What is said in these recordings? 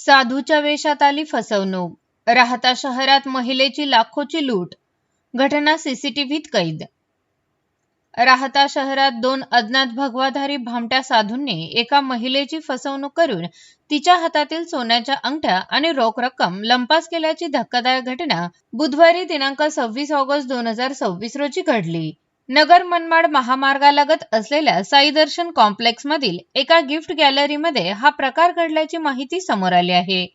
साधूच्या वेशात आली फसवणूक, राहता शहरात महिलेची लाखोची लूट, घटना सीसीटीव्हीत कैद। राहता शहरात दोन अज्ञात भगवाधारी भामट्या साधूंनी एका महिलेची फसवणूक करून तिच्या हातातील सोन्याच्या अंगठ्या आणि रोख रक्कम लंपास केल्याची धक्कादायक घटना बुधवारी दिनांक 26 ऑगस्ट 2026 रोजी घडली। नगर मनमाड महामार्गालगत असलेल्या साई दर्शन कॉम्प्लेक्स मधील एका गिफ्ट गॅलरीमध्ये हा प्रकार घडल्याची माहिती समोर आली आहे।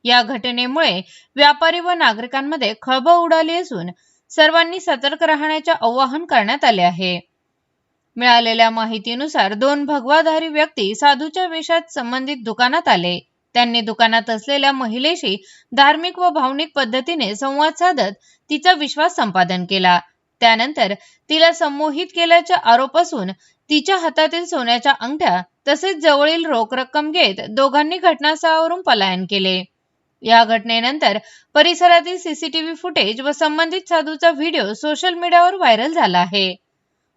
या घटनेमुळे व्यापारी व नागरिकांमध्ये खळबळ उडाली असून सर्वांनी सतर्क राहण्याचे आवाहन करण्यात आले आहे। मिळालेल्या माहितीनुसार दोन भगवाधारी व्यक्ती साधूच्या वेशात संबंधित दुकानात आले। त्यांनी दुकानात असलेल्या महिलेशी धार्मिक व भावनिक पद्धतीने संवाद साधत तिचा विश्वास संपादन केला। त्यानंतर तिला संमोहित केल्याचा आरोप असून तिच्या हातातील सोन्याच्या अंगठ्या तसेच जवळील रोख रक्कम घेत दोघांनी घटनास्थळावरून पलायन केले। या घटनेनंतर परिसरातील सीसीटीव्ही फुटेज व संबंधित साधूचा व्हिडिओ सोशल मीडियावर व्हायरल झाला आहे।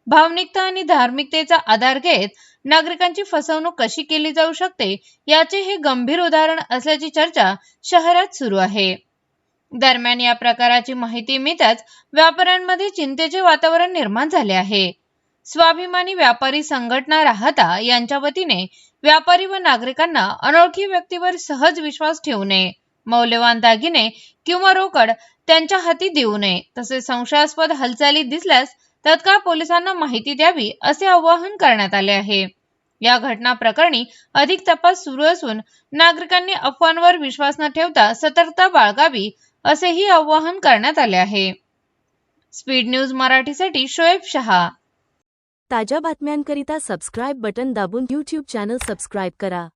भावनिकता आणि धार्मिकतेचा आधार घेत नागरिकांची फसवणूक कशी केली जाऊ शकते याचे हे गंभीर उदाहरण असल्याची चर्चा शहरात सुरू आहे। दरम्यान या प्रकाराची माहिती मिळताच व्यापाऱ्यांमध्ये चिंतेचे वातावरण निर्माण झाले आहे। स्वाभिमानी व्यापारी संघटना राहता यांच्या वतीने व्यापारी व नागरिकांना अनोळखी व्यक्तीवर सहज विश्वास ठेवू नये, मौल्यवान दागिने किंवा रोकड त्यांच्या हाती देऊ नये, तसेच संशयास्पद हालचाली दिसल्यास तत्काळ पोलिसांना माहिती द्यावी असे आवाहन करण्यात आले आहे। या घटना प्रकरणी अधिक तपास सुरू असून नागरिकांनी अफवांवर विश्वास न ठेवता सतर्कता बाळगावी असेही आवाहन करण्यात आले आहे। स्पीड न्यूज मराठीसाठी शोएब शहा। ताज्या बातम्यांकरिता सबस्क्राइब बटन दाबून YouTube चॅनल सबस्क्राइब करा।